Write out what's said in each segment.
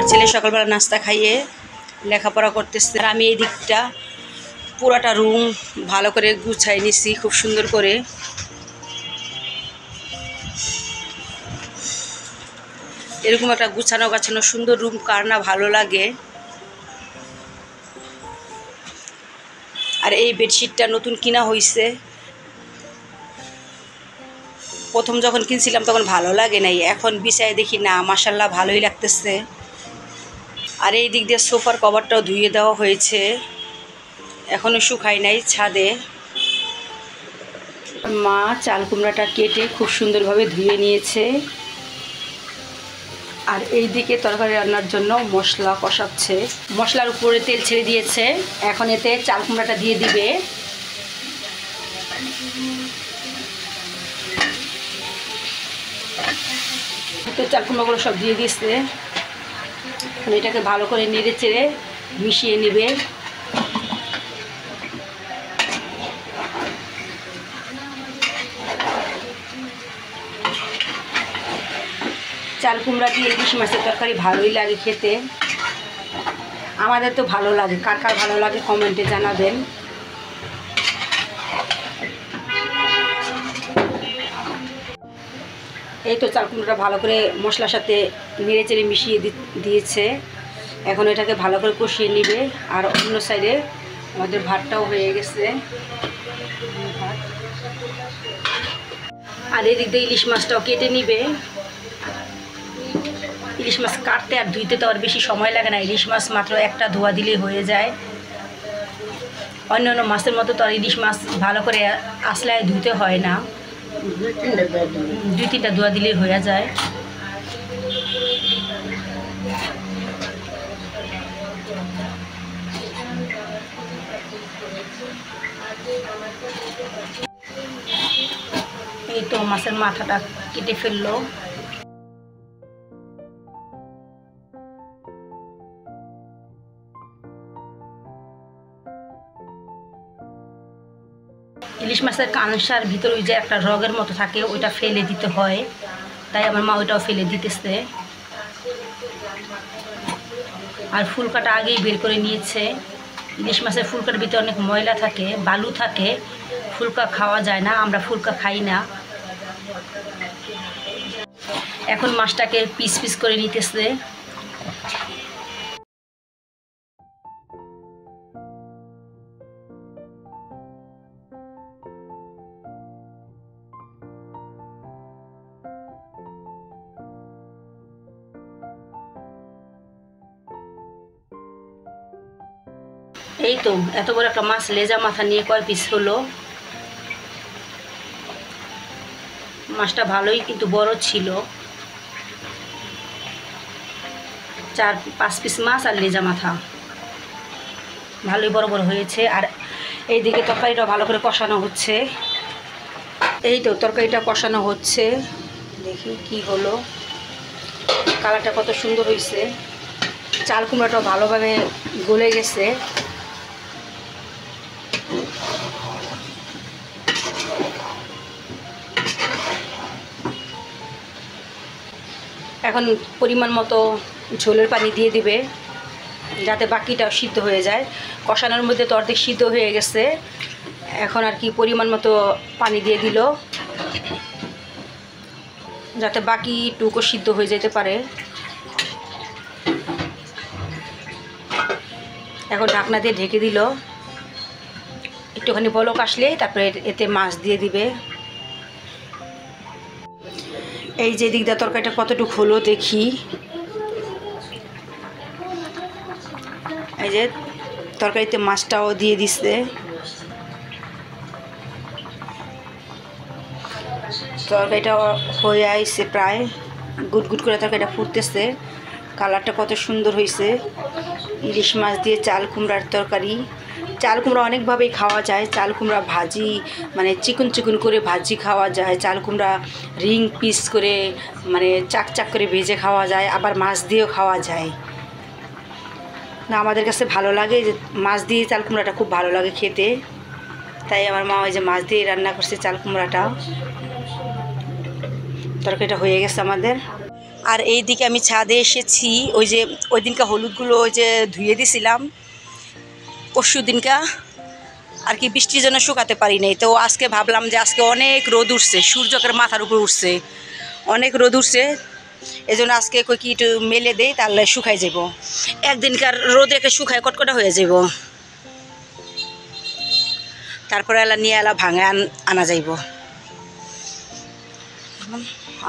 আমার ছেলে সকালবেলা নাস্তা খাইয়ে লেখাপড়া করতেছে, আর আমি এই দিকটা পুরাটা রুম ভালো করে গুছাই নিছি খুব সুন্দর করে। এরকম একটা গুছানো গাছানো সুন্দর রুম কার না ভালো লাগে। আর এই বেডশিটটা নতুন কিনা হয়েছে, প্রথম যখন কিনছিলাম তখন ভালো লাগে নাই, এখন বিছায় দেখি না মাশাল্লাহ ভালোই লাগতেছে। আর এই দিক দিয়ে সোফার কভারটাও ধুয়ে দেওয়া হয়েছে, এখনও শুকায় নাই ছাদে। মা চাল কুমড়াটা কেটে খুব সুন্দরভাবে ধুয়ে নিয়েছে, আর এই দিকে তরকারি রান্নার জন্য মশলা কষাচ্ছে। মশলার উপরে তেল ছেড়ে দিয়েছে, এখন এতে চাল কুমড়াটা দিয়ে দিবে। চাল কুমড়াগুলো সব দিয়ে দিচ্ছে, এটাকে ভালো করে নেড়ে চেড়ে মিশিয়ে নেবে। চাল কুমড়া দিয়ে ইলিশ মাছের তরকারি ভালোই লাগে খেতে, আমাদের তো ভালো লাগে, কার কার ভালো লাগে কমেন্টে জানাবেন। এই তো চাল কুমড়োটা ভালো করে মশলার সাথে নেড়ে চেড়ে মিশিয়ে দিয়েছে, এখন এটাকে ভালো করে কষিয়ে নিবে। আর অন্য সাইডে আমাদের ভাতটাও হয়ে গেছে। আর এদিক দিয়ে ইলিশ মাছটাও কেটে নিবে। ইলিশ মাছ কাটতে আর ধুইতে তো আর বেশি সময় লাগে না, ইলিশ মাছ মাত্র একটা ধোয়া দিলেই হয়ে যায়। অন্যান্য মাছের মতো তো আর ইলিশ মাছ ভালো করে আসলায় ধুতে হয় না, 2-3টা ধোয়া দিলেই হয়ে যায়। এই তো মাছের মাথাটা কেটে ফেললো। ইলিশ মাছের কানসার ভিতরে ওই যে একটা রগের মতো থাকে, ওইটা ফেলে দিতে হয়, তাই আমার মা ওইটাও ফেলে দিতেছে। আর ফুলকাটা আগেই বের করে নিয়েছে। ইলিশ মাছের ফুলকার ভিতরে অনেক ময়লা থাকে, বালু থাকে, ফুলকা খাওয়া যায় না, আমরা ফুলকা খাই না। এখন মাছটাকে পিস পিস করে নিতেছে। এই তো এত বড় একটা মাছ লেজা মাথা নিয়ে কয় পিস হলো। মাছটা ভালোই কিন্তু বড় ছিল, 4-5 পিস মাছ আর লেজা মাথা ভালোই বড় বড় হয়েছে। আর এইদিকে তরকারিটা ভালো করে কষানো হচ্ছে। এই তো তরকারিটা কষানো হচ্ছে, দেখি কি হলো, কালারটা কত সুন্দর হয়েছে। চাল কুমড়াটাও ভালোভাবে গলে গেছে। এখন পরিমাণ মতো ঝোলের পানি দিয়ে দিবে, যাতে বাকিটাও সিদ্ধ হয়ে যায়। কষানোর মধ্যে তো অর্ধেক সিদ্ধ হয়ে গেছে, এখন আর কি পরিমাণ মতো পানি দিয়ে দিল, যাতে বাকিটুকু সিদ্ধ হয়ে যেতে পারে। এখন ঢাকনা দিয়ে ঢেকে দিল, একটুখানি বলক আসলে তারপরে এতে মাছ দিয়ে দিবে। এই যে দিক দিয়ে তরকারিটা কতটুকু হলো দেখি। এই যে তরকারিতে মাছটাও দিয়ে দিচ্ছে, তরকারিটা হয়ে আইছে প্রায়, গুট গুট করে তরকারিটা ফুটতেছে। কালারটা কত সুন্দর হয়েছে। ইলিশ মাছ দিয়ে চাল কুমড়ার তরকারি। চাল কুমড়া অনেকভাবেই খাওয়া যায়, চাল কুমড়া ভাজি মানে চিকন চিকন করে ভাজি খাওয়া যায়, চাল কুমড়া রিং পিস করে মানে চাক চাক করে ভেজে খাওয়া যায়, আবার মাছ দিয়েও খাওয়া যায়। না আমাদের কাছে ভালো লাগে, যে মাছ দিয়ে চাল কুমড়াটা খুব ভালো লাগে খেতে, তাই আমার মা ওই যে মাছ দিয়ে রান্না করছে চাল কুমড়াটা। তরকারিটা হয়ে গেছে আমাদের। আর এই দিকে আমি ছাদে এসেছি, ওই যে ওই দিনকা হলুদগুলো ওই যে ধুয়ে দিয়েছিলাম পরশু দিনকা, আর কি বৃষ্টির জন্য শুকাতে পারি নাই। তো আজকে ভাবলাম যে আজকে অনেক রোদ উঠছে, সূর্যকের মাথার উপর উঠছে, অনেক রোদ উঠছে, এই জন্য আজকে কই কি একটু মেলে দেই, তাহলে শুকাই যাব। একদিনকার রোদে একটা শুকায় কটকটা হয়ে যাব, তারপরে এলা নিয়ে এলা ভাঙে আনা যাইব।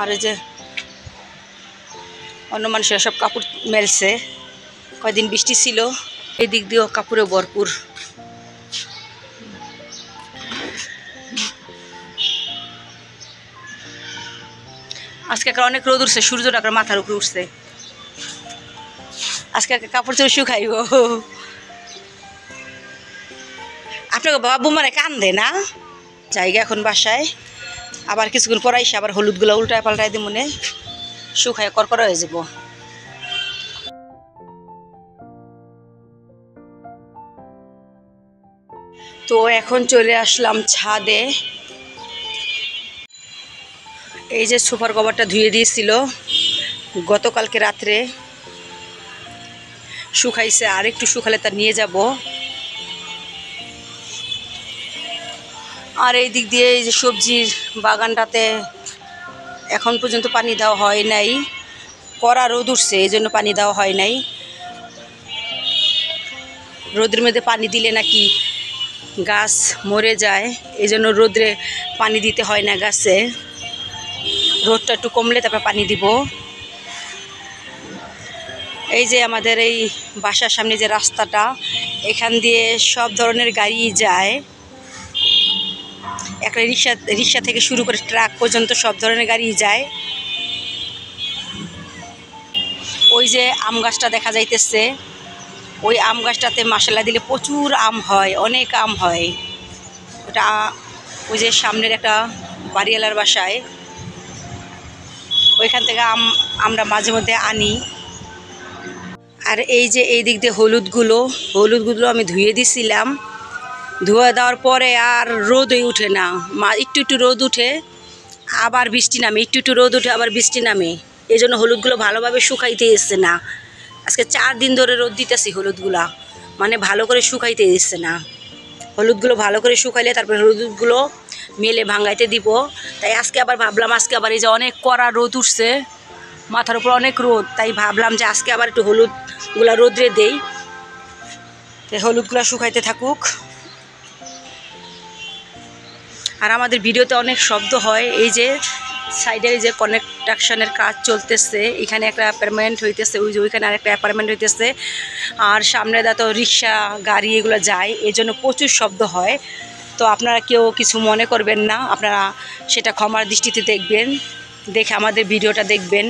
আর এই যে অন্য মানুষেরা সব কাপড় মেলছে, কয়দিন বৃষ্টি ছিল, এই দিক দিয়েও কাপড়ে ভরপুর। আজকে অনেক রোদ উঠছে, সূর্যটা মাথার উপরে উঠছে, আজকে কাপড় চোপড় শুকাইব। আপনাকে বাবু মানে কান্দে না, জায়গা এখন বাসায়, আবার কিছুক্ষণ পরাইছে, আবার হলুদগুলো উল্টায় পাল্টায় দিয়ে মনে শুকায় করকরা হয়ে যাব। তো এখন চলে আসলাম ছাদে। এই যে সোফার কভারটা ধুয়ে দিয়েছিল গতকালকে রাত্রে, শুকাইছে, আর একটু শুকালে তা নিয়ে যাব। আর এই দিক দিয়ে এই যে সবজির বাগানটাতে এখন পর্যন্ত পানি দেওয়া হয় নাই, কড়া রোদ উঠছে এই জন্য পানি দেওয়া হয় নাই। রোদের মধ্যে পানি দিলে নাকি গাছ মরে যায়, এই জন্য রোদে পানি দিতে হয় না গাছে, রোদটা একটু কমলে তারপর পানি দিব। এই যে আমাদের এই বাসার সামনে যে রাস্তাটা, এখান দিয়ে সব ধরনের গাড়ি যায়, একটা রিক্সা থেকে শুরু করে ট্রাক পর্যন্ত সব ধরনের গাড়ি যায়। ওই যে আম গাছটা দেখা যাইতেছে, ওই আম গাছটাতে মাসালা দিলে প্রচুর আম হয়, অনেক আম হয়। ওটা ওই যে সামনের একটা বাড়িওয়ালার বাসায়, ওইখান থেকে আমরা মাঝে মধ্যে আনি। আর এই যে এই দিক দিয়ে হলুদগুলো আমি ধুয়ে দিছিলাম, ধুয়ে দেওয়ার পরে আর রোদই উঠে না, একটু একটু রোদ উঠে আবার বৃষ্টি নামে, একটু একটু রোদ উঠে আবার বৃষ্টি নামে, এই জন্য হলুদগুলো ভালোভাবে শুকাইতে এসছে না। আজকে 4 দিন ধরে রোদ দিতেছি, হলুদগুলা মানে ভালো করে শুকাইতে এসছে না। হলুদগুলো ভালো করে শুকাইলে তারপরে হলুদগুলো মেলে ভাঙাইতে দিব। তাই আজকে আবার ভাবলাম, আজকে আবার এই যে অনেক কড়া রোদ উঠছে, মাথার উপর অনেক রোদ, তাই ভাবলাম যে আজকে আবার একটু হলুদগুলা রোদ্রে দেই, তাই হলুদগুলা শুকাইতে থাকুক। আর আমাদের ভিডিওতে অনেক শব্দ হয়, এই যে সাইডে যে কনস্ট্রাকশনের কাজ চলতেছে, এখানে একটা অ্যাপার্টমেন্ট হইতেছে, ওই যে ওইখানে আরেকটা অ্যাপার্টমেন্ট হইতেছে, আর সামনে তো রিক্সা গাড়ি এগুলো যায়, এই জন্য প্রচুর শব্দ হয়। তো আপনারা কেউ কিছু মনে করবেন না, আপনারা সেটা ক্ষমার দৃষ্টিতে দেখবেন, দেখে আমাদের ভিডিওটা দেখবেন।